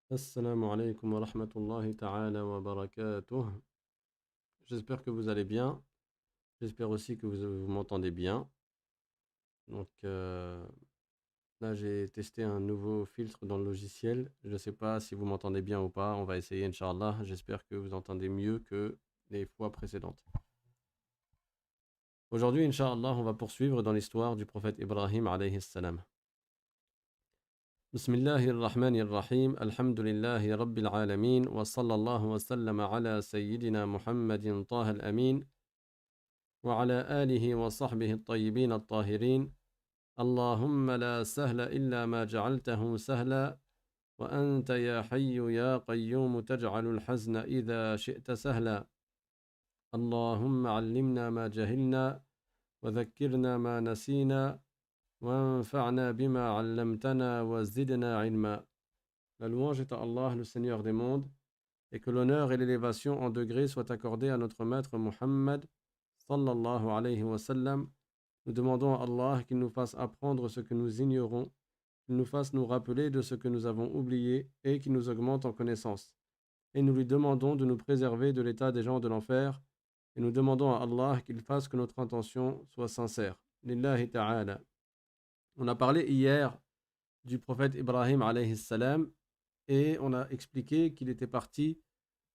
Assalamu alaikum wa rahmatullahi ta'ala wa barakatuh. J'espère que vous allez bien. J'espère aussi que vous m'entendez bien. Donc là, j'ai testé un nouveau filtre dans le logiciel. Je ne sais pas si vous m'entendez bien ou pas. On va essayer, Inch'Allah. J'espère que vous entendez mieux que les fois précédentes. Aujourd'hui, Inch'Allah, on va poursuivre dans l'histoire du prophète Ibrahim alayhi salam. بسم الله الرحمن الرحيم الحمد لله رب العالمين وصلى الله وسلم على سيدنا محمد طه الأمين وعلى آله وصحبه الطيبين الطاهرين اللهم لا سهل إلا ما جعلته سهلا وأنت يا حي يا قيوم تجعل الحزن إذا شئت سهلا اللهم علمنا ما جهلنا وذكرنا ما نسينا وانفعنا بما علمتنا وزدنا علما. La louange est à Allah, le Seigneur des mondes, et que l'honneur et l'élévation en degrés soient accordés à notre maître Muhammad sallallahu alayhi wa sallam. Nous demandons à Allah qu'il nous fasse apprendre ce que nous ignorons, qu'il nous fasse nous rappeler de ce que nous avons oublié et qu'il nous augmente en connaissance. Et nous lui demandons de nous préserver de l'état des gens de l'enfer, et nous demandons à Allah qu'il fasse que notre intention soit sincère. Lillahi ta'ala. On a parlé hier du prophète Ibrahim alayhi salam et on a expliqué qu'il était parti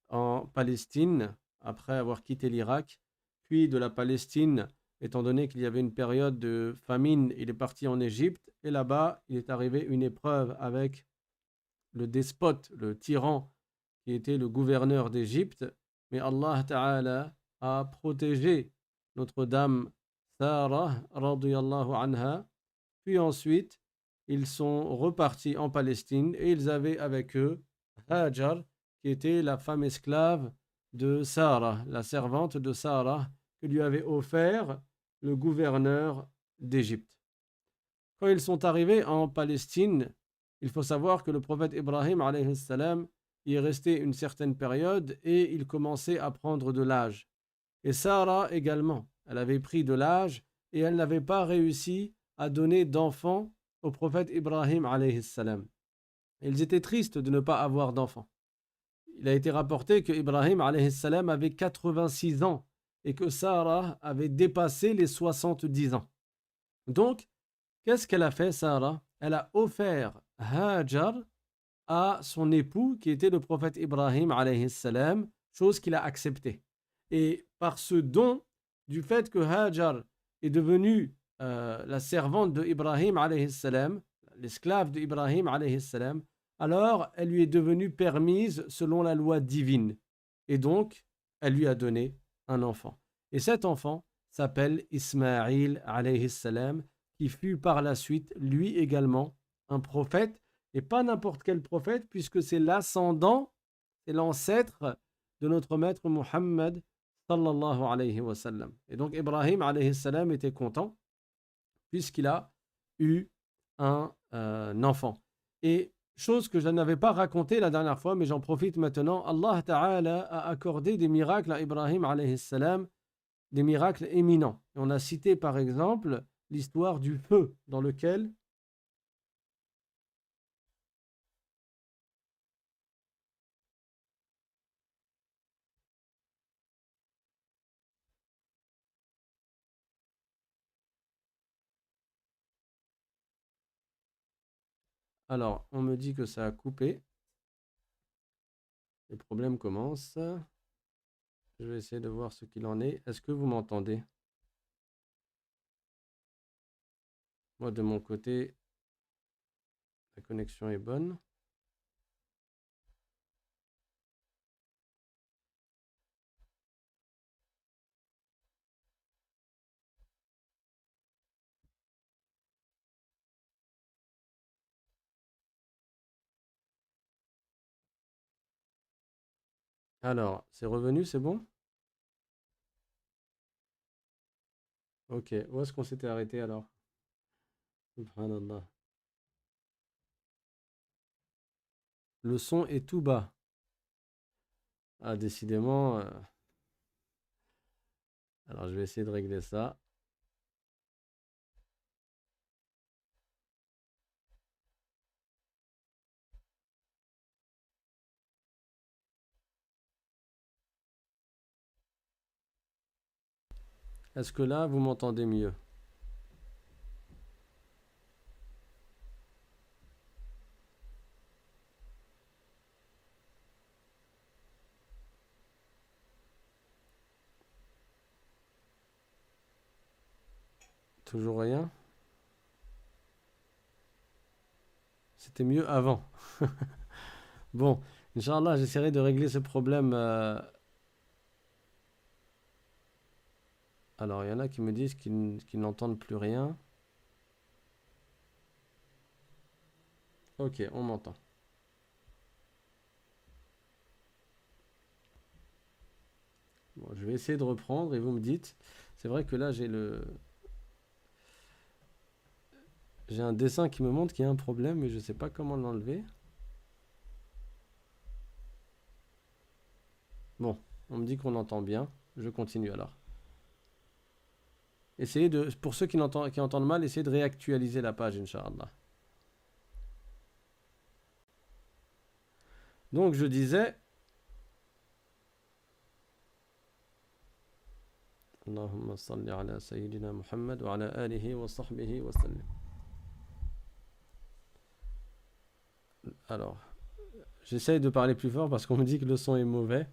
en Palestine après avoir quitté l'Irak, puis de la Palestine, étant donné qu'il y avait une période de famine, il est parti en Égypte et là-bas, il est arrivé une épreuve avec le despote, le tyran qui était le gouverneur d'Égypte, mais Allah Ta'ala a protégé notre dame Sarah radiyallahu anha, puis ensuite ils sont repartis en Palestine et ils avaient avec eux Hajar, qui était la femme esclave de Sarah, la servante de Sarah, que lui avait offert le gouverneur d'Égypte. Quand ils sont arrivés en Palestine, il faut savoir que le prophète Ibrahim alayhi salam y est resté une certaine période et il commençait à prendre de l'âge. Et Sarah également, elle avait pris de l'âge et elle n'avait pas réussi à donner d'enfants au prophète Ibrahim alayhi salam. Ils étaient tristes de ne pas avoir d'enfants. Il a été rapporté que Ibrahim alayhi salam avait 86 ans et que Sarah avait dépassé les 70 ans. Donc, qu'est-ce qu'elle a fait, Sarah? Elle a offert Hajar à son époux qui était le prophète Ibrahim alayhi salam, chose qu'il a acceptée. Et par ce don, du fait que Hajar est devenue la servante de Ibrahim alayhi salam, l'esclave d'Ibrahim alayhi salam, alors elle lui est devenue permise selon la loi divine. Et donc, elle lui a donné un enfant. Et cet enfant s'appelle Ismaïl alayhi salam, qui fut par la suite, lui également, un prophète, et pas n'importe quel prophète, puisque c'est l'ascendant, c'est l'ancêtre de notre maître Muhammad sallallahu alayhi wa sallam. Et donc Ibrahim alayhi salam était content, puisqu'il a eu un enfant. Et chose que je n'avais pas racontée la dernière fois, mais j'en profite maintenant, Allah Ta'ala a accordé des miracles à Ibrahim alayhi salam, des miracles éminents. Et on a cité par exemple l'histoire du feu dans lequel alors on me dit que ça a coupé. Les problèmes commencent. Je vais essayer de voir ce qu'il en est. Est-ce que vous m'entendez? Moi de mon côté, la connexion est bonne. Alors, c'est revenu, c'est bon? Ok, où est-ce qu'on s'était arrêté alors? Subhanallah. Le son est tout bas. Ah, décidément. Alors, je vais essayer de régler ça. Est-ce que là, vous m'entendez mieux? Toujours rien? C'était mieux avant. Bon, Inch'Allah, j'essaierai de régler ce problème. Alors, il y en a qui me disent qu'ils n'entendent plus rien. Ok, on m'entend. Bon, je vais essayer de reprendre et vous me dites. C'est vrai que là, j'ai un dessin qui me montre qu'il y a un problème, mais je ne sais pas comment l'enlever. Bon, on me dit qu'on entend bien. Je continue alors. Essayez de, pour ceux qui entendent mal, essayez de réactualiser la page, Inch'Allah. Donc, je disais. Allahumma salli ala Sayyidina Muhammad wa ala alihi wa sahbihi wa sallim. Alors, j'essaye de parler plus fort parce qu'on me dit que le son est mauvais.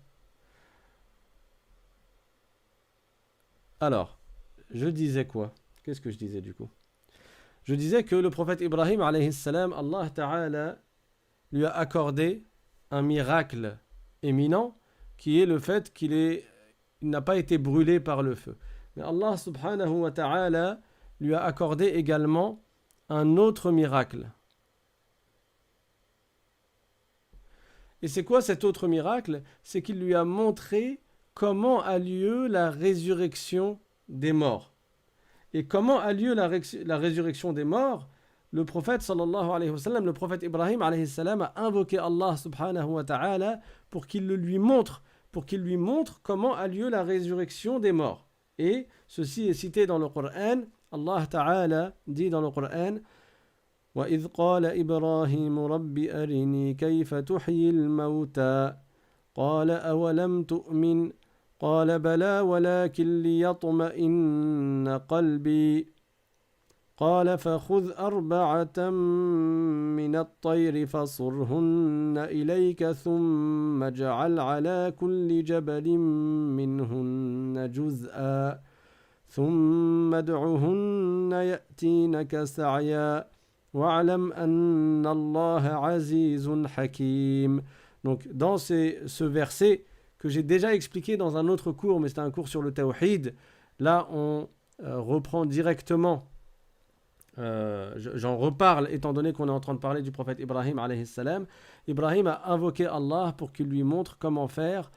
Alors, je disais quoi? Qu'est-ce que je disais du coup? Je disais que le prophète Ibrahim, alayhi salam, Allah Ta'ala lui a accordé un miracle éminent qui est le fait il n'a pas été brûlé par le feu. Mais Allah subhanahu wa ta'ala lui a accordé également un autre miracle. Et c'est quoi cet autre miracle? C'est qu'il lui a montré comment a lieu la résurrection des morts. Et comment a lieu la résurrection des morts? Le prophète sallallahu alayhi wa sallam, le prophète Ibrahim alayhi salam a invoqué Allah subhanahu wa ta'ala pour qu'il le lui montre, comment a lieu la résurrection des morts. Et ceci est cité dans le Coran. Allah ta'ala dit dans le Coran: وَإِذْ قَالَ إِبْرَاهِيمُ رَبِّ أَرِنِي كَيْفَ تُحْيِي الْمَوْتَى قَالَ أَوَلَمْ تُؤْمِنْ قال بلى ولكن ليطمئن قلبي قال فخذ أربعة من الطير فصرهن إليك ثم اجعل على كل جبل منهن جزءا ثم ادعهن يأتينك سعيا واعلم أن الله عزيز حكيم. Donc dans ce verset que j'ai déjà expliqué dans un autre cours, mais c'était un cours sur le tawhid. Là, on reprend directement, j'en reparle étant donné qu'on est en train de parler du prophète Ibrahim alayhi salam. Ibrahim a invoqué Allah pour qu'il lui montre comment faire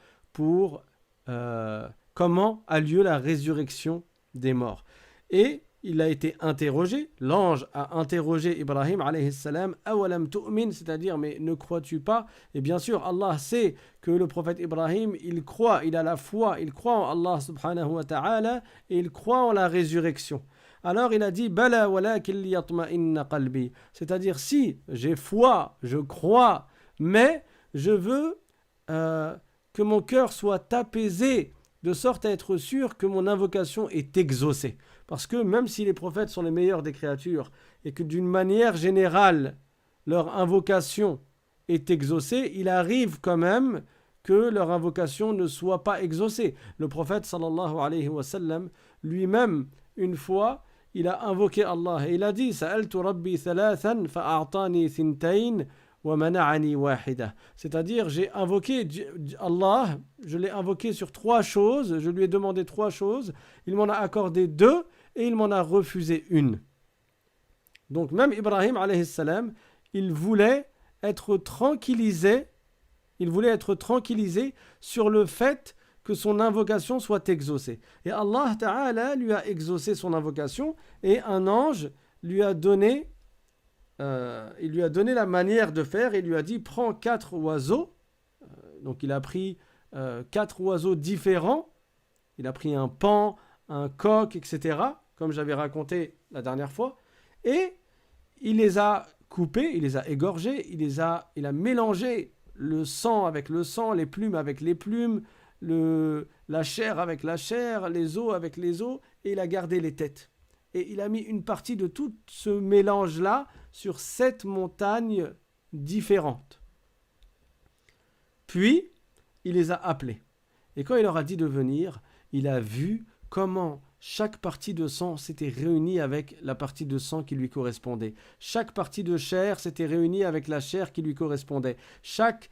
comment a lieu la résurrection des morts. Et il a été interrogé, l'ange a interrogé Ibrahim alayhi salam, awalam tu'min, c'est-à-dire mais ne crois-tu pas? Et bien sûr Allah sait que le prophète Ibrahim, il croit, il a la foi, il croit en Allah subhanahu wa ta'ala et il croit en la résurrection. Alors il a dit bala walakin liyatma'inna qalbi, c'est-à-dire si j'ai foi, je crois, mais je veux que mon cœur soit apaisé de sorte à être sûr que mon invocation est exaucée. Parce que même si les prophètes sont les meilleurs des créatures et que d'une manière générale, leur invocation est exaucée, il arrive quand même que leur invocation ne soit pas exaucée. Le prophète sallallahu alayhi wa sallam, lui-même, une fois, il a invoqué Allah et il a dit « Sa'altu rabbi thalathan fa'a'tani thintayn wa mana'ani wahida » c'est-à-dire j'ai invoqué Allah, je l'ai invoqué sur 3 choses, je lui ai demandé 3 choses, il m'en a accordé 2 et il m'en a refusé une. Donc même Ibrahim alayhi salam, il voulait être tranquillisé sur le fait que son invocation soit exaucée. Et Allah Ta'ala lui a exaucé son invocation et un ange lui a donné la manière de faire. Il lui a dit prends 4 oiseaux. Donc il a pris 4 oiseaux différents. Il a pris un paon, un coq, etc. Comme j'avais raconté la dernière fois. Et il les a coupés, il les a égorgés, il a mélangé le sang avec le sang, les plumes avec les plumes, la chair avec la chair, les os avec les os, et il a gardé les têtes. Et il a mis une partie de tout ce mélange-là sur 7 montagnes différentes. Puis, il les a appelés. Et quand il leur a dit de venir, il a vu comment chaque partie de sang s'était réunie avec la partie de sang qui lui correspondait. Chaque partie de chair s'était réunie avec la chair qui lui correspondait. Chaque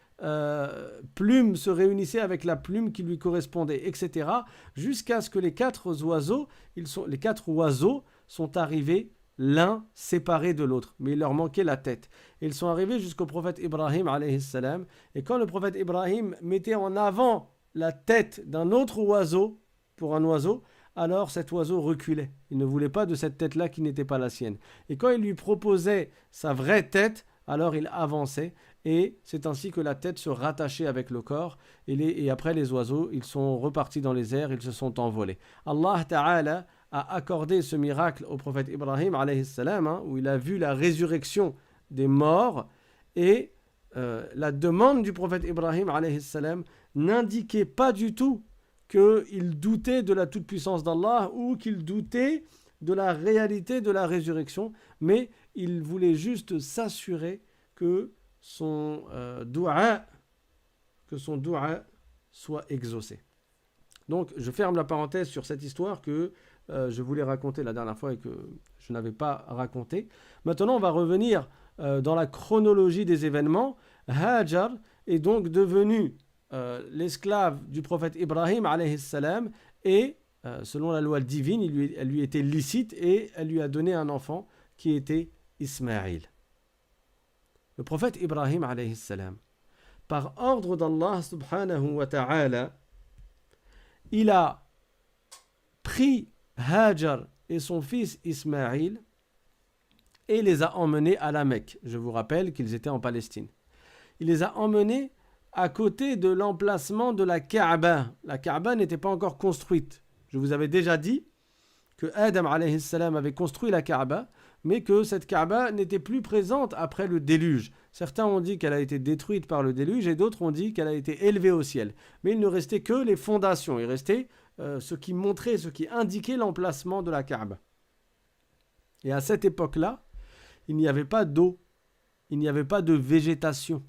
plume se réunissait avec la plume qui lui correspondait, etc. Jusqu'à ce que les quatre oiseaux sont arrivés l'un séparé de l'autre. Mais il leur manquait la tête. Et ils sont arrivés jusqu'au prophète Ibrahim, alayhi salam. Et quand le prophète Ibrahim mettait en avant la tête d'un autre oiseau, pour un oiseau, alors cet oiseau reculait. Il ne voulait pas de cette tête-là qui n'était pas la sienne. Et quand il lui proposait sa vraie tête, alors il avançait. Et c'est ainsi que la tête se rattachait avec le corps. Et après les oiseaux, ils sont repartis dans les airs, ils se sont envolés. Allah Ta'ala a accordé ce miracle au prophète Ibrahim, alayhi salam, où il a vu la résurrection des morts. Et la demande du prophète Ibrahim, alayhi salam, n'indiquait pas du tout qu'il doutait de la toute-puissance d'Allah ou qu'il doutait de la réalité de la résurrection, mais il voulait juste s'assurer que son dua soit exaucé. Donc, je ferme la parenthèse sur cette histoire que je voulais raconter la dernière fois et que je n'avais pas raconté. Maintenant, on va revenir dans la chronologie des événements. Hajar est donc devenu l'esclave du prophète Ibrahim alayhi salam et selon la loi divine, elle lui était licite et elle lui a donné un enfant qui était Ismaïl. Le prophète Ibrahim alayhi salam, par ordre d'Allah subhanahu wa ta'ala, il a pris Hajar et son fils Ismaïl et les a emmenés à la Mecque. Je vous rappelle qu'ils étaient en Palestine. Il les a emmenés à côté de l'emplacement de la Kaaba. La Kaaba n'était pas encore construite. Je vous avais déjà dit que Adam alayhi salam avait construit la Kaaba, mais que cette Kaaba n'était plus présente après le déluge. Certains ont dit qu'elle a été détruite par le déluge et d'autres ont dit qu'elle a été élevée au ciel. Mais il ne restait que les fondations. Il restait ce qui montrait, ce qui indiquait l'emplacement de la Kaaba. Et à cette époque-là, il n'y avait pas d'eau, il n'y avait pas de végétation,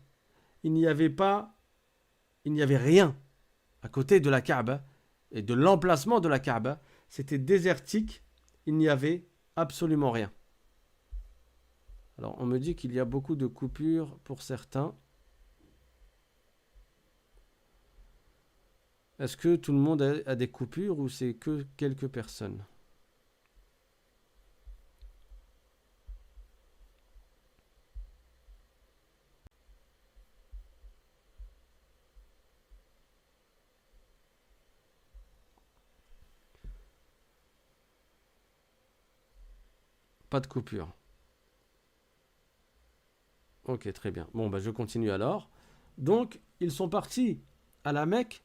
il n'y avait rien à côté de la Kaaba et de l'emplacement de la Kaaba. C'était désertique, il n'y avait absolument rien. Alors, on me dit qu'il y a beaucoup de coupures pour certains. Est-ce que tout le monde a des coupures ou c'est que quelques personnes ? Pas de coupure. Ok, très bien. Bon, je continue alors. Donc, ils sont partis à la Mecque,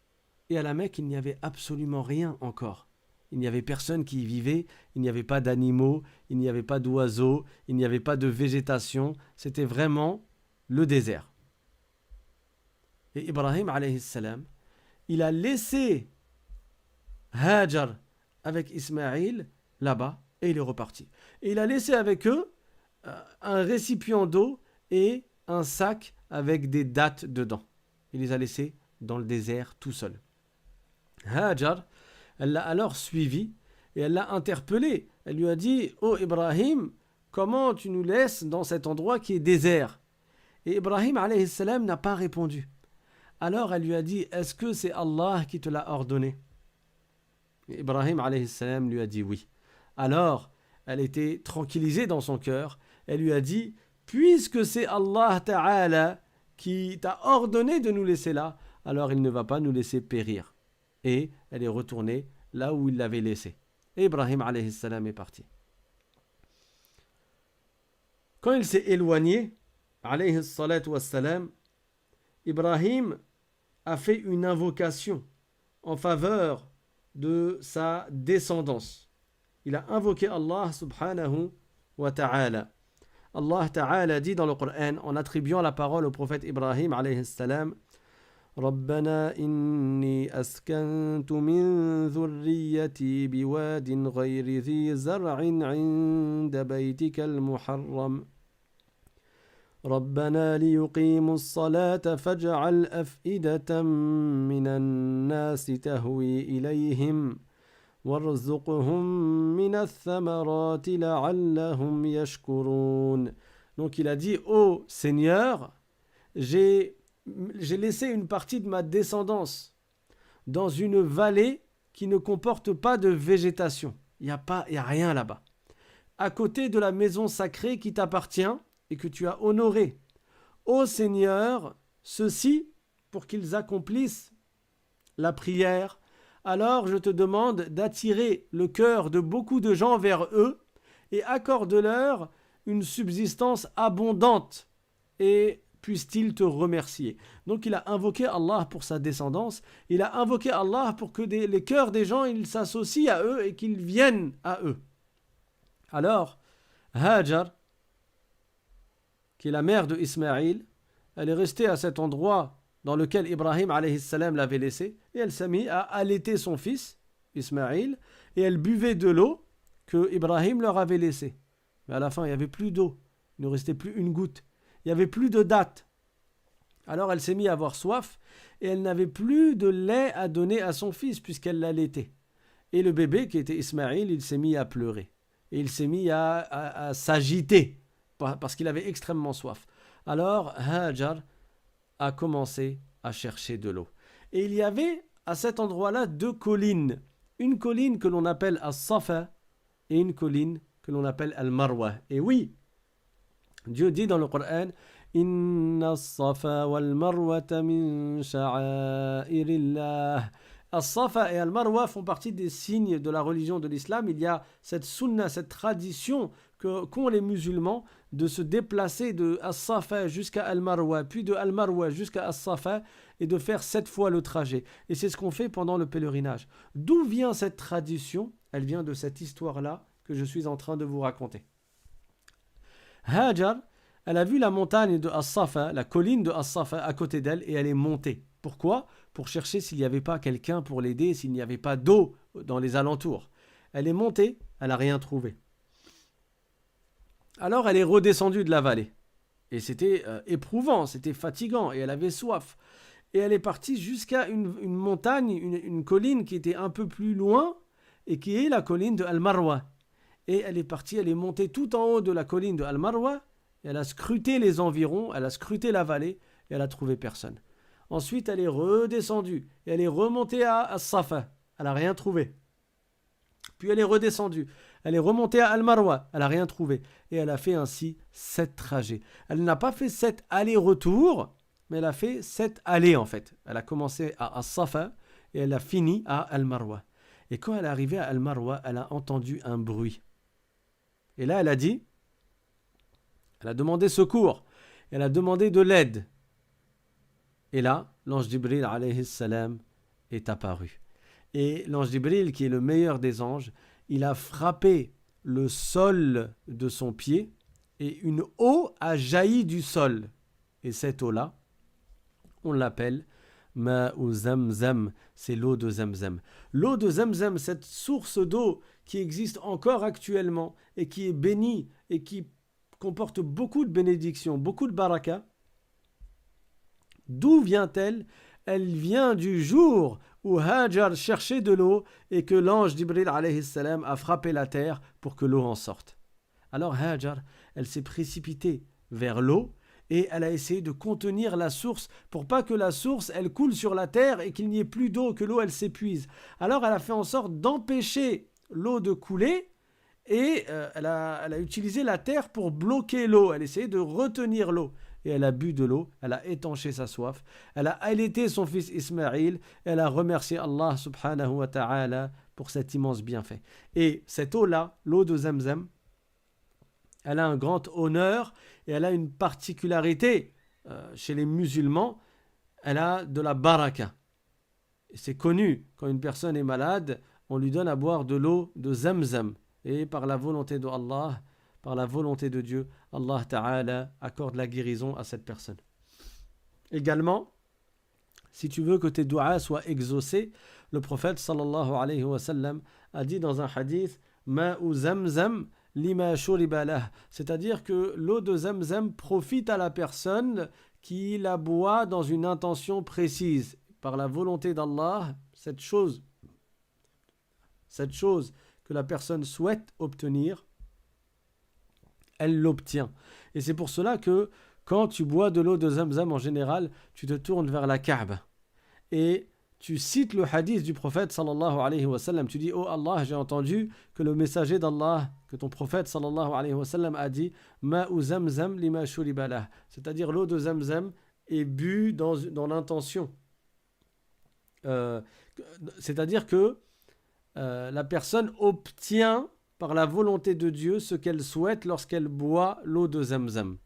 et à la Mecque, il n'y avait absolument rien encore. Il n'y avait personne qui y vivait, il n'y avait pas d'animaux, il n'y avait pas d'oiseaux, il n'y avait pas de végétation. C'était vraiment le désert. Et Ibrahim, alayhi salam, il a laissé Hajar avec Ismaïl là-bas, et il est reparti. Et il a laissé avec eux un récipient d'eau et un sac avec des dattes dedans. Il les a laissés dans le désert tout seul. Hajar, elle l'a alors suivi et elle l'a interpellé. Elle lui a dit « Oh Ibrahim, comment tu nous laisses dans cet endroit qui est désert ?» Et Ibrahim alayhi salam n'a pas répondu. Alors elle lui a dit « Est-ce que c'est Allah qui te l'a ordonné ?» Et Ibrahim alayhi salam lui a dit « Oui ». Alors elle était tranquillisée dans son cœur. Elle lui a dit « Puisque c'est Allah Ta'ala qui t'a ordonné de nous laisser là, alors il ne va pas nous laisser périr. » Et elle est retournée là où il l'avait laissé. Et Ibrahim alayhi salam est parti. Quand il s'est éloigné, alayhi salatu wassalam, Ibrahim a fait une invocation en faveur de sa descendance. Il a invoqué Allah subhanahu wa ta'ala. Allah ta'ala dit dans le Coran en attribuant la parole au prophète Ibrahim alayhi salam: ربنا إني أسكنت من ذريتي بواد غير ذي زرع عند بيتك المحرم ربنا ليقيموا الصلاة فاجعل أفئدة من الناس تهوي إليهم وارزقهم من الثمرات لعلهم يشكرون. Donc il a dit, ô Seigneur, j'ai laissé une partie de ma descendance dans une vallée qui ne comporte pas de végétation. Il n'y a rien là-bas. À côté de la maison sacrée qui t'appartient et que tu as honorée. Ô Seigneur, ceci pour qu'ils accomplissent la prière. Alors je te demande d'attirer le cœur de beaucoup de gens vers eux et accorde-leur une subsistance abondante et puisse-t-il te remercier. Donc il a invoqué Allah pour sa descendance, il a invoqué Allah pour que les cœurs des gens ils s'associent à eux et qu'ils viennent à eux. Alors, Hajar, qui est la mère de Ismaïl, elle est restée à cet endroit dans lequel Ibrahim alayhi salam l'avait laissé, et elle s'est mise à allaiter son fils, Ismaïl, et elle buvait de l'eau que Ibrahim leur avait laissée. Mais à la fin, il n'y avait plus d'eau, il ne restait plus une goutte, il n'y avait plus de dattes. Alors elle s'est mise à avoir soif, et elle n'avait plus de lait à donner à son fils, puisqu'elle l'allaitait. Et le bébé, qui était Ismaïl, il s'est mis à pleurer, et il s'est mis à s'agiter, parce qu'il avait extrêmement soif. Alors Hajar a commencé à chercher de l'eau. Et il y avait à cet endroit-là deux collines. Une colline que l'on appelle As-Safa et une colline que l'on appelle Al-Marwa. Et oui, Dieu dit dans le Coran Inna as-Safa wal-Marwata min sha'airillah. As-Safa et Al-Marwa font partie des signes de la religion de l'islam. Il y a cette sunna, cette tradition qu'ont les musulmans de se déplacer de As-Safa jusqu'à Al-Marwa, puis de Al-Marwa jusqu'à As-Safa et de faire 7 fois le trajet. Et c'est ce qu'on fait pendant le pèlerinage. D'où vient cette tradition? Elle vient de cette histoire-là que je suis en train de vous raconter. Hajar, elle a vu la montagne de As-Safa, la colline de As-Safa à côté d'elle et elle est montée. Pourquoi? Pour chercher s'il n'y avait pas quelqu'un pour l'aider, s'il n'y avait pas d'eau dans les alentours. Elle est montée, elle n'a rien trouvé. Alors elle est redescendue de la vallée. Et c'était éprouvant, c'était fatigant et elle avait soif. Et elle est partie jusqu'à une montagne, une colline qui était un peu plus loin et qui est la colline de Al-Marwa. Et elle est partie, elle est montée tout en haut de la colline de Al-Marwa. Elle a scruté les environs, elle a scruté la vallée et elle a trouvé personne. Ensuite, elle est redescendue et elle est remontée à As-Safa. Elle n'a rien trouvé. Puis elle est redescendue. Elle est remontée à Al-Marwa. Elle n'a rien trouvé. Et elle a fait ainsi 7 trajets. Elle n'a pas fait 7 allers-retours, mais elle a fait 7 allées en fait. Elle a commencé à As-Safa et elle a fini à Al-Marwa. Et quand elle est arrivée à Al-Marwa, elle a entendu un bruit. Et là, elle a dit, elle a demandé secours. Elle a demandé de l'aide. Et là, l'ange Jibril alayhi salam est apparu. Et l'ange Jibril, qui est le meilleur des anges, il a frappé le sol de son pied et une eau a jailli du sol. Et cette eau-là, on l'appelle Ma'u Zamzam, c'est l'eau de Zamzam. L'eau de Zamzam, cette source d'eau qui existe encore actuellement et qui est bénie et qui comporte beaucoup de bénédictions, beaucoup de baraka. D'où vient-elle? Elle vient du jour où Hajar cherchait de l'eau et que l'ange Jibril alayhi salam a frappé la terre pour que l'eau en sorte. Alors Hajar, elle s'est précipitée vers l'eau et elle a essayé de contenir la source pour pas que la source elle coule sur la terre et qu'il n'y ait plus d'eau, que l'eau elle s'épuise. Alors elle a fait en sorte d'empêcher l'eau de couler et elle a utilisé la terre pour bloquer l'eau. Elle essayait de retenir l'eau. Et elle a bu de l'eau, elle a étanché sa soif, elle a allaité son fils Ismaïl, elle a remercié Allah subhanahu wa ta'ala pour cet immense bienfait. Et cette eau-là, l'eau de Zamzam, elle a un grand honneur et elle a une particularité chez les musulmans, elle a de la baraka. Et c'est connu, quand une personne est malade, on lui donne à boire de l'eau de Zamzam. Et par la volonté de Allah, par la volonté de Dieu, Allah Ta'ala accorde la guérison à cette personne. Également, si tu veux que tes du'as soient exaucés, le prophète sallallahu alayhi wa sallam a dit dans un hadith Ma'u zamzam lima shuriba lah, c'est-à-dire que l'eau de Zamzam profite à la personne qui la boit dans une intention précise. Par la volonté d'Allah, cette chose que la personne souhaite obtenir, elle l'obtient. Et c'est pour cela que quand tu bois de l'eau de Zamzam en général, tu te tournes vers la Kaaba et tu cites le hadith du prophète sallallahu alayhi wa sallam. Tu dis, oh Allah, j'ai entendu que le messager d'Allah, que ton prophète sallallahu alayhi wa sallam a dit Ma'u Zamzam lima shuriba lah, c'est-à-dire l'eau de Zamzam est bue dans l'intention. C'est-à-dire que la personne obtient par la volonté de Dieu ce qu'elle souhaite lorsqu'elle boit l'eau de Zamzam.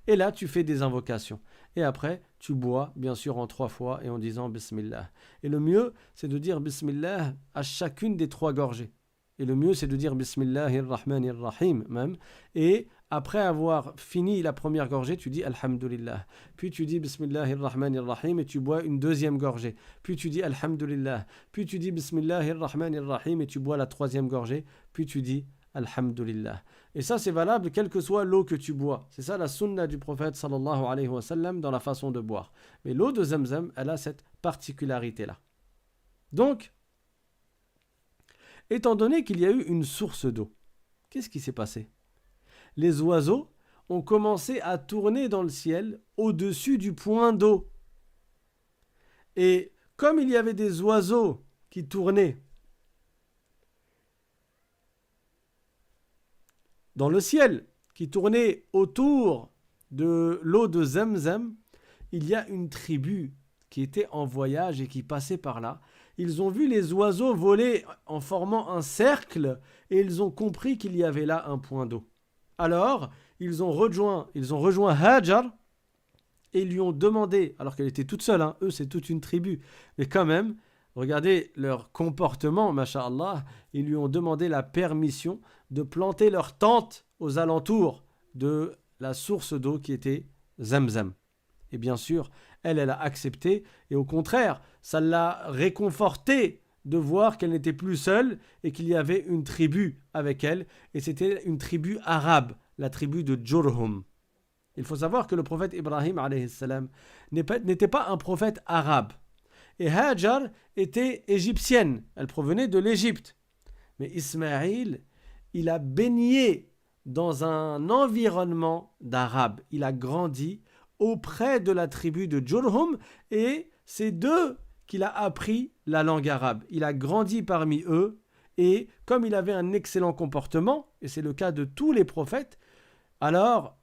Et là, tu fais des invocations. Et après, tu bois, bien sûr, en 3 fois et en disant Bismillah. Et le mieux, c'est de dire Bismillah à chacune des 3 gorgées. Et le mieux, c'est de dire Bismillahirrahmanirrahim même. Et après avoir fini la première gorgée, tu dis Alhamdulillah. Puis tu dis Bismillahirrahmanirrahim et tu bois une 2e gorgée. Puis tu dis Alhamdulillah. Puis tu dis Bismillahirrahmanirrahim et tu bois la 3e gorgée. Puis tu dis Alhamdulillah. Et ça, c'est valable quelle que soit l'eau que tu bois. C'est ça la sunna du prophète sallallahu alayhi wa sallam dans la façon de boire. Mais l'eau de Zamzam, elle a cette particularité-là. Donc, étant donné qu'il y a eu une source d'eau, qu'est-ce qui s'est passé? Les oiseaux ont commencé à tourner dans le ciel au-dessus du point d'eau. Et comme il y avait des oiseaux qui tournaient dans le ciel, qui tournaient autour de l'eau de Zamzam, il y a une tribu qui était en voyage et qui passait par là. Ils ont vu les oiseaux voler en formant un cercle et ils ont compris qu'il y avait là un point d'eau. Alors, ils ont rejoint Hajar et lui ont demandé, alors qu'elle était toute seule, eux c'est toute une tribu, mais quand même, regardez leur comportement, masha'Allah, ils lui ont demandé la permission de planter leur tente aux alentours de la source d'eau qui était Zamzam. Et bien sûr, elle a accepté, et au contraire, ça l'a réconfortée de voir qu'elle n'était plus seule et qu'il y avait une tribu avec elle, et c'était une tribu arabe, la tribu de Jurhum. Il faut savoir que le prophète Ibrahim alayhi salam n'était pas un prophète arabe. Et Hajar était égyptienne, elle provenait de l'Égypte. Mais Ismaïl, il a baigné dans un environnement d'Arabes. Il a grandi auprès de la tribu de Jurhum et c'est d'eux qu'il a appris la langue arabe. Il a grandi parmi eux et comme il avait un excellent comportement, et c'est le cas de tous les prophètes, alors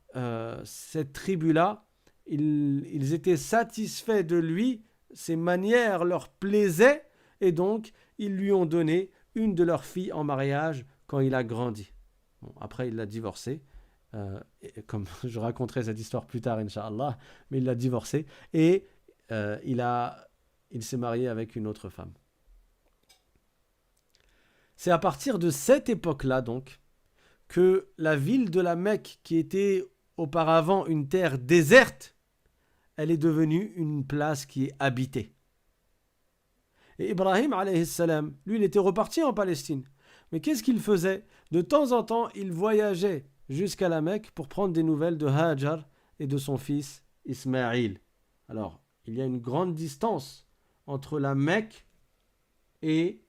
cette tribu-là, ils étaient satisfaits de lui, ses manières leur plaisaient et donc ils lui ont donné une de leurs filles en mariage quand il a grandi. Bon, après, il l'a divorcée, comme je raconterai cette histoire plus tard, Inch'Allah, mais il l'a divorcée et il s'est marié avec une autre femme. C'est à partir de cette époque-là, donc, que la ville de la Mecque, qui était auparavant une terre déserte, elle est devenue une place qui est habitée. Et Ibrahim, alayhi salam, lui, il était reparti en Palestine. Mais qu'est-ce qu'il faisait? De temps en temps, il voyageait jusqu'à la Mecque pour prendre des nouvelles de Hajar et de son fils Ismaïl. Alors, il y a une grande distance entre la Mecque et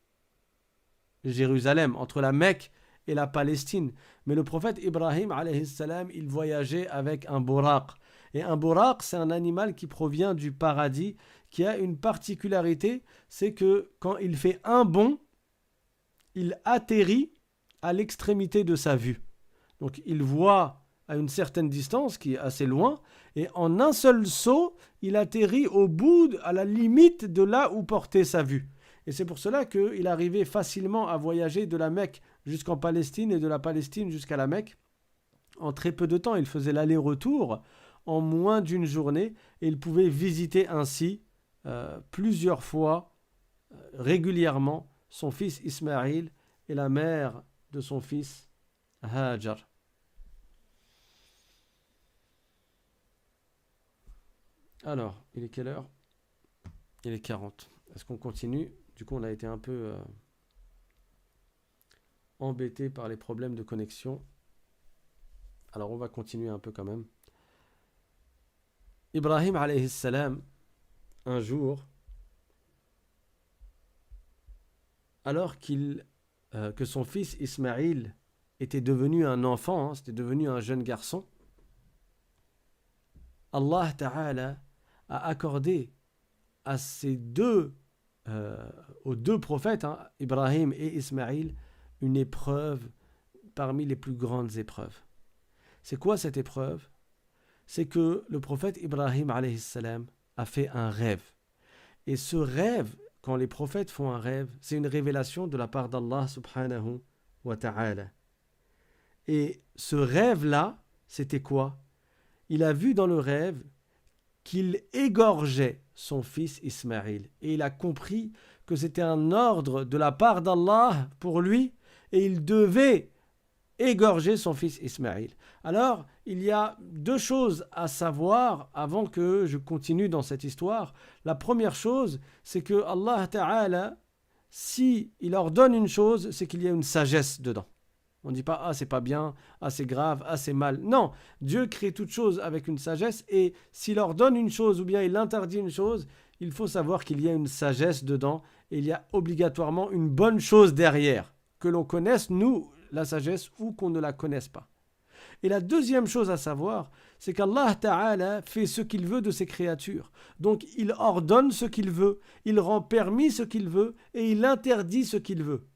Jérusalem, entre la Mecque et la Palestine. Mais le prophète Ibrahim, alayhi salam, il voyageait avec un buraq. Et un buraq, c'est un animal qui provient du paradis, qui a une particularité, c'est que quand il fait un bond, il atterrit à l'extrémité de sa vue. Donc il voit à une certaine distance, qui est assez loin, et en un seul saut, il atterrit au bout, à la limite de là où portait sa vue. Et c'est pour cela qu'il arrivait facilement à voyager de la Mecque jusqu'en Palestine et de la Palestine jusqu'à la Mecque. En très peu de temps, il faisait l'aller-retour en moins d'une journée et il pouvait visiter ainsi plusieurs fois, régulièrement, son fils Ismaïl et la mère de son fils Hajar. Alors, il est quelle heure? Il est 40. Est-ce qu'on continue? Du coup, on a été un peu embêté par les problèmes de connexion. Alors, on va continuer un peu quand même. Ibrahim alayhi salam, un jour, alors que son fils Ismaïl était devenu un enfant, c'était devenu un jeune garçon, Allah Ta'ala a accordé à aux deux prophètes, Ibrahim et Ismaïl, une épreuve parmi les plus grandes épreuves. C'est quoi cette épreuve? C'est que le prophète Ibrahim alayhi salam a fait un rêve. Et ce rêve, quand les prophètes font un rêve, c'est une révélation de la part d'Allah subhanahu wa ta'ala. Et ce rêve-là, c'était quoi? Il a vu dans le rêve qu'il égorgeait son fils Ismaïl. Et il a compris que c'était un ordre de la part d'Allah pour lui et il devait égorger son fils Ismaïl. Alors, il y a deux choses à savoir avant que je continue dans cette histoire. La première chose, c'est que Allah Ta'ala, si il ordonne une chose, c'est qu'il y a une sagesse dedans. On ne dit pas « Ah, c'est pas bien, ah, c'est grave, ah, c'est mal ». Non, Dieu crée toute chose avec une sagesse et s'il ordonne une chose ou bien il interdit une chose, il faut savoir qu'il y a une sagesse dedans et il y a obligatoirement une bonne chose derrière. Que l'on connaisse, nous, la sagesse ou qu'on ne la connaisse pas. Et la deuxième chose à savoir, c'est qu'Allah Ta'ala fait ce qu'il veut de ses créatures. Donc il ordonne ce qu'il veut, il rend permis ce qu'il veut et il interdit ce qu'il veut.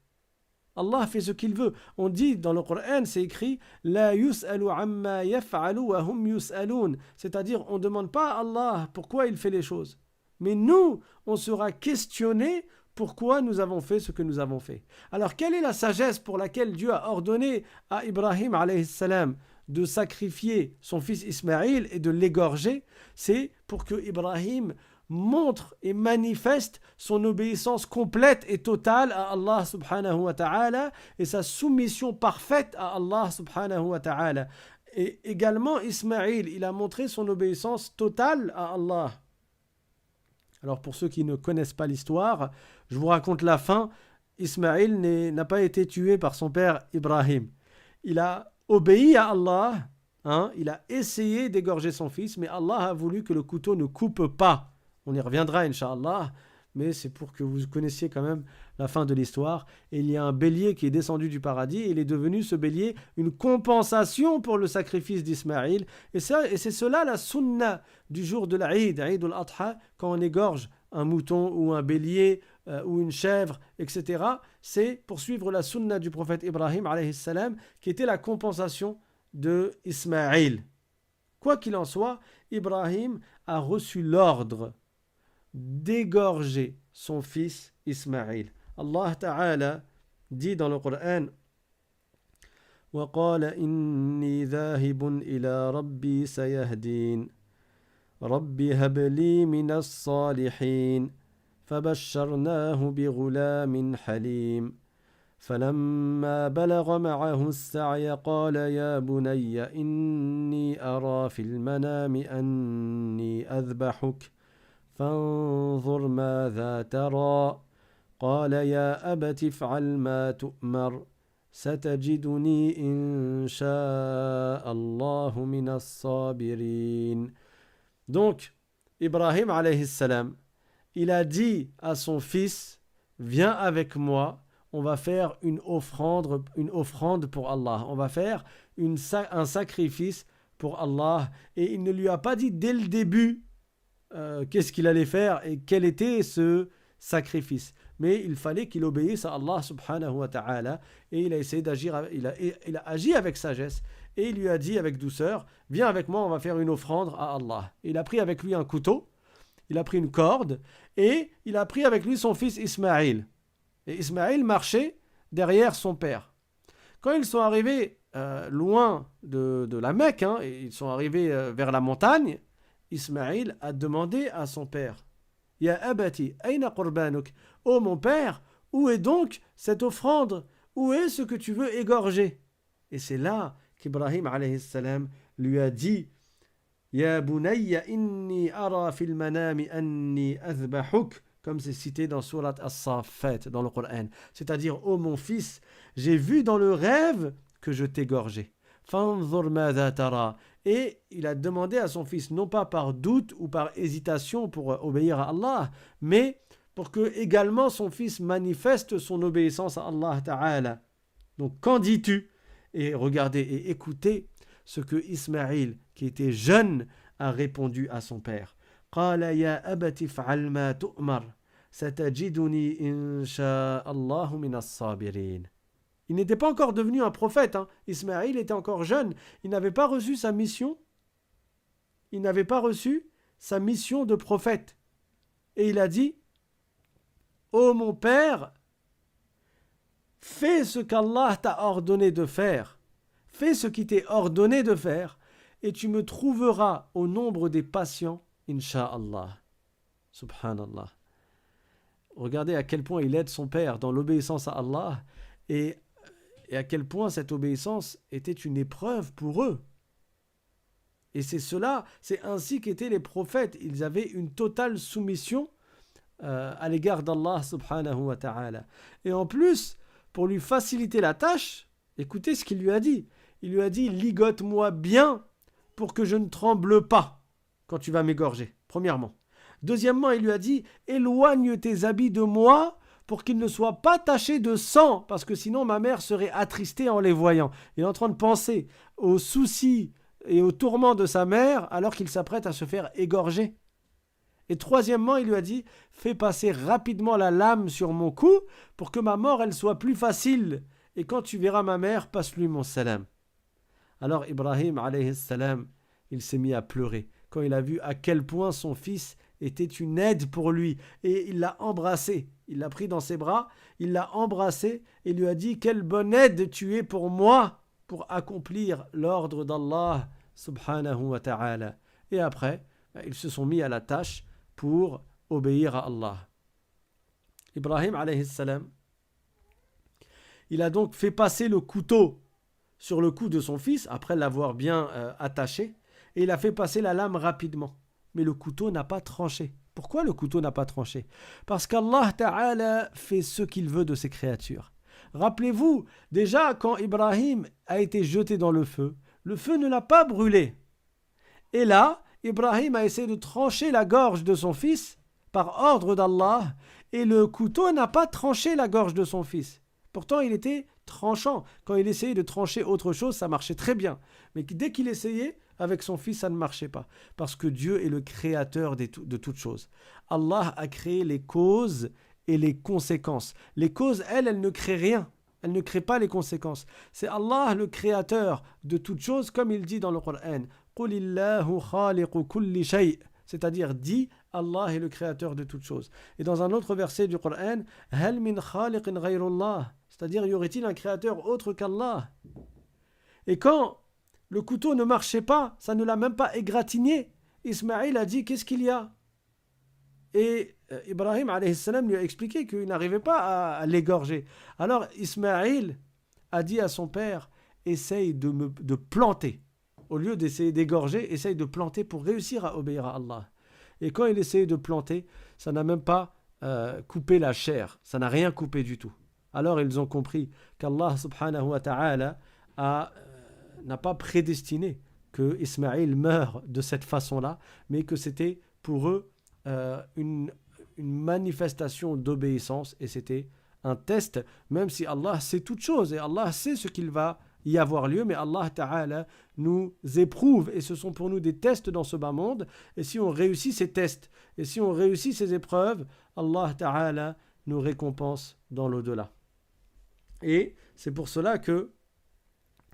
Allah fait ce qu'il veut. On dit dans le Coran, c'est écrit La yus'alu amma yaf'alu wa hum yus'alun. C'est-à-dire, on ne demande pas à Allah pourquoi il fait les choses. Mais nous, on sera questionné pourquoi nous avons fait ce que nous avons fait. Alors, quelle est la sagesse pour laquelle Dieu a ordonné à Ibrahim alayhi salam de sacrifier son fils Ismaïl et de l'égorger? C'est pour que Ibrahim montre et manifeste son obéissance complète et totale à Allah subhanahu wa ta'ala et sa soumission parfaite à Allah subhanahu wa ta'ala. Et également Ismaïl, il a montré son obéissance totale à Allah. Alors pour ceux qui ne connaissent pas l'histoire, je vous raconte la fin. Ismaïl n'a pas été tué par son père Ibrahim. Il a obéi à Allah, il a essayé d'égorger son fils, mais Allah a voulu que le couteau ne coupe pas. On y reviendra, Inch'Allah, mais c'est pour que vous connaissiez quand même la fin de l'histoire. Et il y a un bélier qui est descendu du paradis et il est devenu, ce bélier, une compensation pour le sacrifice d'Ismaïl. Et c'est cela la sunna du jour de l'Aïd, Aïd al-Adha, quand on égorge un mouton ou un bélier ou une chèvre, etc. C'est pour suivre la sunna du prophète Ibrahim, alayhi salam, qui était la compensation de Ismaïl. Quoi qu'il en soit, Ibrahim a reçu l'ordre d'égorger son fils Ismaïl. Allah Ta'ala dit dans le Coran وَقَالَ إِنِّي ذَاهِبٌ إِلَى رَبِّي سَيَهْدِينَ رَبِّ هَبْ لِي مِنَ الصَّالِحِينَ فَبَشَّرْنَاهُ بِغُلَامٍ حَلِيمٍ فَلَمَّا بَلَغَ مَعَهُ السَّعْيَ قَالَ يَا بُنَيَّ إِنِّي أَرَى فِي الْمَنَامِ أَنِّي أَذْبَحُكَ فانظر ماذا ترى قال يا أبت افعل ما تؤمر ستجدني إن شاء الله من الصابرين. Donc, Ibrahim alayhi salam, il a dit à son fils, viens avec moi, on va faire une offrande pour Allah, on va faire un sacrifice pour Allah. Et il ne lui a pas dit dès le début qu'est-ce qu'il allait faire et quel était ce sacrifice. Mais il fallait qu'il obéisse à Allah subhanahu wa ta'ala et il a essayé d'agir, il a agi avec sagesse et il lui a dit avec douceur, viens avec moi, on va faire une offrande à Allah. Il a pris avec lui un couteau, il a pris une corde et il a pris avec lui son fils Ismaïl. Et Ismaïl marchait derrière son père. Quand ils sont arrivés loin de la Mecque, et ils sont arrivés vers la montagne, Ismaïl a demandé à son père, Ya abati, ayna qurbanuk? Oh mon père, où est donc cette offrande? Où est ce que tu veux égorger? Et c'est là qu'Ibrahim alayhi salam lui a dit Ya bunayya inni ara fil manami anni azbahuk, comme c'est cité dans Surat As-Saffat dans le Coran. C'est-à-dire, ô mon fils, j'ai vu dans le rêve que je t'égorgeais. Fanzur madha tara. Et il a demandé à son fils, non pas par doute ou par hésitation pour obéir à Allah, mais pour que également son fils manifeste son obéissance à Allah Ta'ala. Donc, qu'en dis-tu? Et regardez et écoutez ce que Ismaïl, qui était jeune, a répondu à son père. قال يا أبت افعل ما تؤمر ستجدني إن شاء الله من الصابرين. Il n'était pas encore devenu un prophète. Ismaïl était encore jeune. Il n'avait pas reçu sa mission. Il n'avait pas reçu sa mission de prophète. Et il a dit, ô mon père, fais ce qu'Allah t'a ordonné de faire. Fais ce qui t'est ordonné de faire. Et tu me trouveras au nombre des patients, Inch'Allah. Subhanallah. Regardez à quel point il aide son père dans l'obéissance à Allah et à quel point cette obéissance était une épreuve pour eux. Et c'est cela, c'est ainsi qu'étaient les prophètes. Ils avaient une totale soumission à l'égard d'Allah subhanahu wa ta'ala. Et en plus, pour lui faciliter la tâche, écoutez ce qu'il lui a dit. Il lui a dit, ligote-moi bien pour que je ne tremble pas quand tu vas m'égorger, premièrement. Deuxièmement, il lui a dit, éloigne tes habits de moi pour qu'ils ne soient pas tachés de sang, parce que sinon ma mère serait attristée en les voyant. Il est en train de penser aux soucis et aux tourments de sa mère alors qu'il s'apprête à se faire égorger. Et troisièmement, il lui a dit, fais passer rapidement la lame sur mon cou pour que ma mort elle soit plus facile. Et quand tu verras ma mère, passe-lui mon salam. Alors Ibrahim alayhi salam, il s'est mis à pleurer quand il a vu à quel point son fils était une aide pour lui. Et il l'a embrassé. Il l'a pris dans ses bras, il l'a embrassé et lui a dit, quelle bonne aide tu es pour moi pour accomplir l'ordre d'Allah subhanahu wa ta'ala. Et après, ils se sont mis à la tâche pour obéir à Allah. Ibrahim alayhi salam, il a donc fait passer le couteau sur le cou de son fils après l'avoir bien attaché et il a fait passer la lame rapidement. Mais le couteau n'a pas tranché. Pourquoi le couteau n'a pas tranché? Parce qu'Allah Ta'ala fait ce qu'il veut de ses créatures. Rappelez-vous, déjà quand Ibrahim a été jeté dans le feu ne l'a pas brûlé. Et là, Ibrahim a essayé de trancher la gorge de son fils par ordre d'Allah et le couteau n'a pas tranché la gorge de son fils. Pourtant, il était tranchant. Quand il essayait de trancher autre chose, ça marchait très bien. Mais dès qu'il essayait, avec son fils, ça ne marchait pas. Parce que Dieu est le créateur de toutes choses. Allah a créé les causes et les conséquences. Les causes, elles ne créent rien. Elles ne créent pas les conséquences. C'est Allah le créateur de toutes choses, comme il dit dans le Coran. قُلِ اللَّهُ خَالِقُ كُلِّ شَيْءٍ. C'est-à-dire, dit, Allah est le créateur de toutes choses. Et dans un autre verset du Coran, هَلْ مِنْ خَالِقٍ غَيْرُ اللَّهِ. C'est-à-dire, y aurait-il un créateur autre qu'Allah? Et quand le couteau ne marchait pas, ça ne l'a même pas égratigné, Ismaïl a dit, qu'est-ce qu'il y a? Et Ibrahim alayhi salam lui a expliqué qu'il n'arrivait pas à l'égorger. Alors Ismaïl a dit à son père, essaye de planter. Au lieu d'essayer d'égorger, essaye de planter pour réussir à obéir à Allah. Et quand il essayait de planter, ça n'a même pas coupé la chair. Ça n'a rien coupé du tout. Alors ils ont compris qu'Allah subhanahu wa ta'ala n'a pas prédestiné que Ismaïl meure de cette façon-là, mais que c'était pour eux une manifestation d'obéissance et c'était un test, même si Allah sait toutes choses et Allah sait ce qu'il va y avoir lieu, mais Allah Ta'ala nous éprouve et ce sont pour nous des tests dans ce bas monde et si on réussit ces tests et si on réussit ces épreuves, Allah Ta'ala nous récompense dans l'au-delà. Et c'est pour cela que,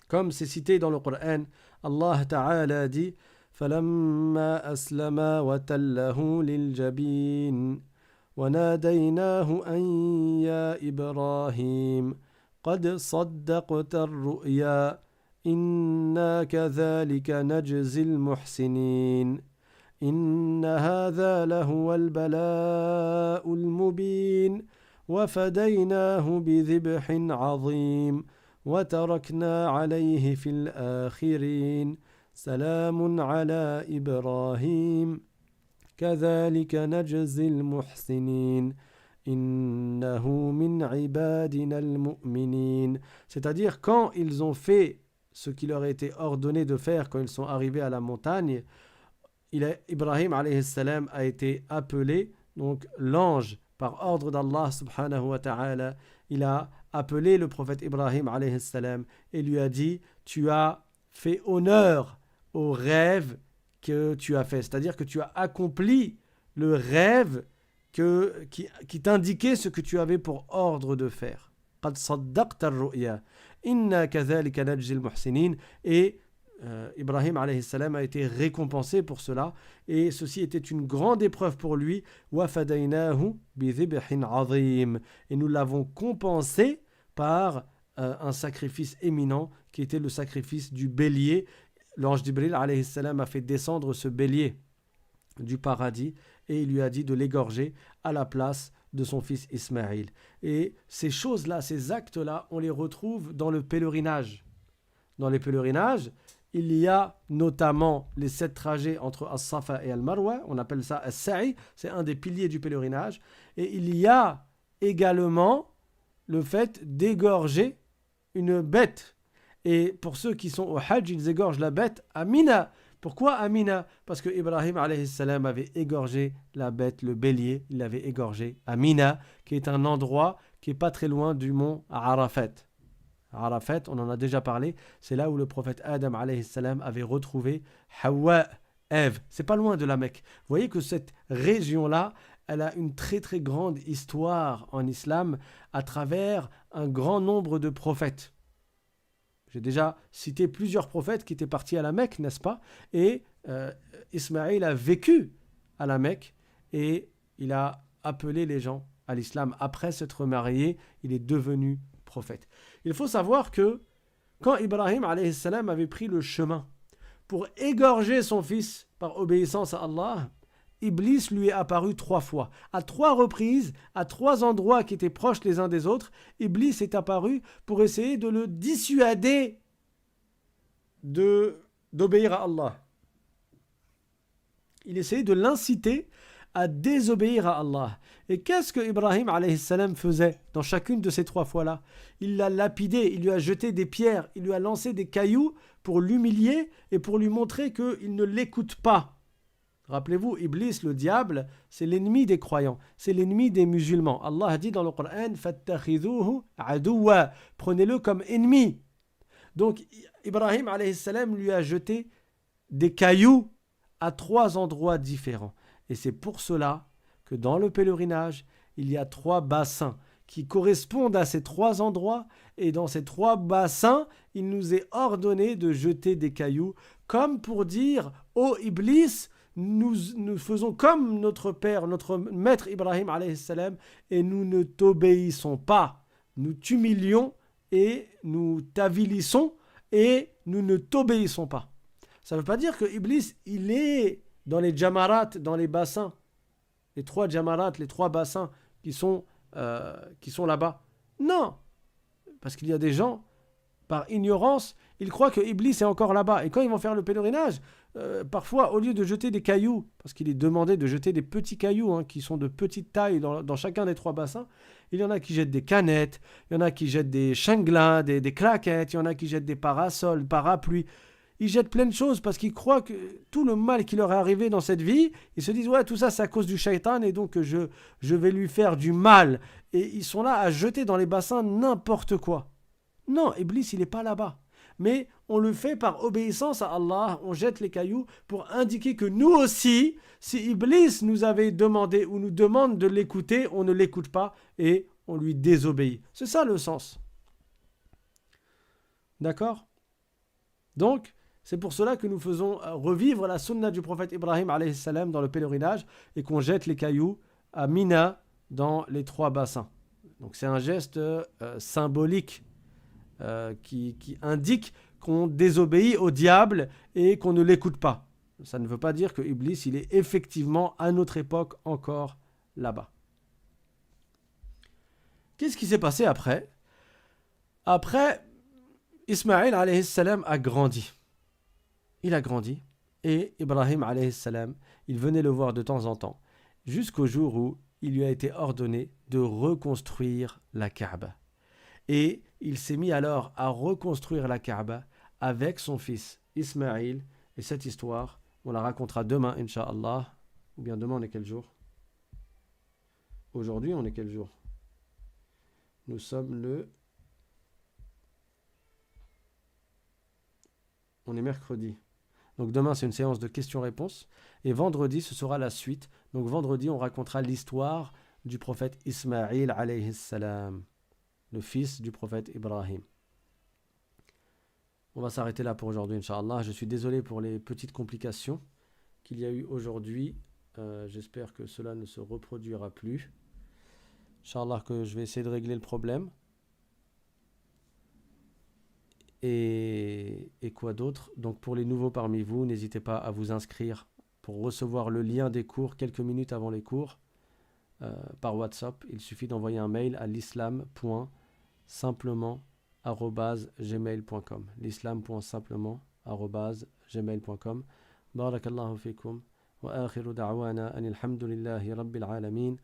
comme c'est cité dans le Coran, Allah Ta'ala dit فَلَمَّا أَسْلَمَا وَتَلَّهُ لِلْجَبِينِ وَنَادَيْنَاهُ أَنْ يَا إِبْرَاهِيمُ قَدْ صَدَّقْتَ الرُّؤْيَا إِنَّا كَذَلِكَ نَجْزِي الْمُحْسِنِينَ إِنَّ هَذَا لَهُوَ الْبَلَاءُ الْمُبِينُ وَفَدَيْنَاهُ بِذِبْحٍ عَظِيمٍ وَتَرَكْنَا عَلَيْهِ فِي الْآخِرِينَ Salamun ala Ibrahim. كذلك نجزي المحسنين إنه من عبادنا المؤمنين. C'est-à-dire quand ils ont fait ce qui leur a été ordonné de faire quand ils sont arrivés à la montagne, Ibrahim alayhi salam a été appelé, donc l'ange par ordre d'Allah subhanahu wa ta'ala, il a appelé le prophète Ibrahim alayhi salam et lui a dit tu as fait honneur au rêve que tu as fait, c'est-à-dire que tu as accompli le rêve qui t'indiquait ce que tu avais pour ordre de faire. قد صدقت الرؤيا إنا كذلك نجزي المحسنين. Et Ibrahim alayhi salam a été récompensé pour cela et ceci était une grande épreuve pour lui. وَفَدَيْنَاهُ بِذِبْحٍ عَظِيمٍ. Et nous l'avons compensé par un sacrifice éminent qui était le sacrifice du bélier. L'ange Jibril alayhi salam a fait descendre ce bélier du paradis et il lui a dit de l'égorger à la place de son fils Ismaïl. Et ces choses-là, ces actes-là, on les retrouve dans le pèlerinage. Dans les pèlerinages, il y a notamment les 7 trajets entre As-Safa et Al-Marwa, on appelle ça As-Sa'i, c'est un des piliers du pèlerinage. Et il y a également le fait d'égorger une bête. Et pour ceux qui sont au Hajj, ils égorgent la bête à Mina. Pourquoi à Mina? Parce que Ibrahim alayhi salam avait égorgé la bête, le bélier, il l'avait égorgé à Mina, qui est un endroit qui n'est pas très loin du mont Arafat. Arafat, on en a déjà parlé, c'est là où le prophète Adam alayhi salam avait retrouvé Hawa, Ève. C'est pas loin de la Mecque. Vous voyez que cette région-là, elle a une très très grande histoire en islam à travers un grand nombre de prophètes. J'ai déjà cité plusieurs prophètes qui étaient partis à la Mecque, n'est-ce pas? Et Ismaïl a vécu à la Mecque et il a appelé les gens à l'islam. Après s'être marié, il est devenu prophète. Il faut savoir que quand Ibrahim alayhi salam avait pris le chemin pour égorger son fils par obéissance à Allah, Iblis lui est apparu 3 fois. À 3 reprises, à 3 endroits qui étaient proches les uns des autres, Iblis est apparu pour essayer de le dissuader d'obéir à Allah. Il essayait de l'inciter à désobéir à Allah. Et qu'est-ce que Ibrahim alayhi salam faisait dans chacune de ces 3 fois-là? Il l'a lapidé, il lui a jeté des pierres, il lui a lancé des cailloux pour l'humilier et pour lui montrer qu'il ne l'écoute pas. Rappelez-vous, Iblis, le diable, c'est l'ennemi des croyants, c'est l'ennemi des musulmans. Allah a dit dans le Coran, fattakhidhuhu aduwa, prenez-le comme ennemi. Donc Ibrahim alayhi salam lui a jeté des cailloux à 3 endroits différents. Et c'est pour cela que dans le pèlerinage, il y a 3 bassins qui correspondent à ces 3 endroits. Et dans ces 3 bassins, il nous est ordonné de jeter des cailloux, comme pour dire, ô Iblis, nous faisons comme notre père, notre maître Ibrahim alayhi salam, et nous ne t'obéissons pas. Nous t'humilions et nous t'avilissons et nous ne t'obéissons pas. Ça ne veut pas dire que Iblis, il est dans les jamarat, dans les bassins. Les 3 jamarat, les 3 bassins qui sont là-bas. Non, parce qu'il y a des gens, par ignorance, ils croient que Iblis est encore là-bas. Et quand ils vont faire le pèlerinage, parfois, au lieu de jeter des cailloux, parce qu'il est demandé de jeter des petits cailloux qui sont de petite taille dans chacun des 3 bassins, il y en a qui jettent des canettes, il y en a qui jettent des chenglins, des claquettes, il y en a qui jettent des parasols, parapluies. Ils jettent plein de choses parce qu'ils croient que tout le mal qui leur est arrivé dans cette vie, ils se disent « Ouais, tout ça, c'est à cause du shaitan et donc je vais lui faire du mal. » Et ils sont là à jeter dans les bassins n'importe quoi. Non, Iblis, il n'est pas là-bas. Mais on le fait par obéissance à Allah, on jette les cailloux pour indiquer que nous aussi, si Iblis nous avait demandé ou nous demande de l'écouter, on ne l'écoute pas et on lui désobéit. C'est ça le sens. D'accord? Donc, c'est pour cela que nous faisons revivre la sunna du prophète Ibrahim alayhi salam dans le pèlerinage et qu'on jette les cailloux à Mina dans les 3 bassins. Donc c'est un geste symbolique qui indique qu'on désobéit au diable et qu'on ne l'écoute pas. Ça ne veut pas dire que Iblis, il est effectivement à notre époque encore là-bas. Qu'est-ce qui s'est passé après? Après, Ismaïl alayhi salam a grandi. il a grandi et Ibrahim alayhi salam, il venait le voir de temps en temps, jusqu'au jour où il lui a été ordonné de reconstruire la Kaaba. Et il s'est mis alors à reconstruire la Kaaba avec son fils Ismaïl. Et cette histoire, on la racontera demain, Inch'Allah. Ou bien demain, on est quel jour? Aujourd'hui, on est quel jour? Nous sommes le... On est mercredi. Donc demain, c'est une séance de questions-réponses. Et vendredi, ce sera la suite. Donc vendredi, on racontera l'histoire du prophète Ismaïl alayhi salam, le fils du prophète Ibrahim. On va s'arrêter là pour aujourd'hui, Inch'Allah. Je suis désolé pour les petites complications qu'il y a eu aujourd'hui. J'espère que cela ne se reproduira plus. Inch'Allah que je vais essayer de régler le problème. Et quoi d'autre? Donc pour les nouveaux parmi vous, n'hésitez pas à vous inscrire pour recevoir le lien des cours quelques minutes avant les cours par WhatsApp. Il suffit d'envoyer un mail à l'islam.simplement@gmail.com l'islam.simplement@gmail.com. Barakallahu fikum wa akhiru da'wana anil hamdulillahi rabbil alamin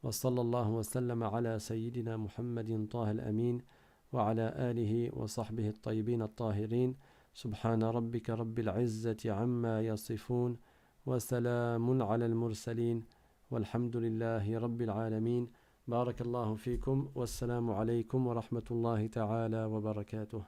wa sallallahu wa sallama ala sayyidina Muhammadin tahal amin وعلى آله وصحبه الطيبين الطاهرين سبحان ربك رب العزة عما يصفون وسلام على المرسلين والحمد لله رب العالمين بارك الله فيكم والسلام عليكم ورحمة الله تعالى وبركاته.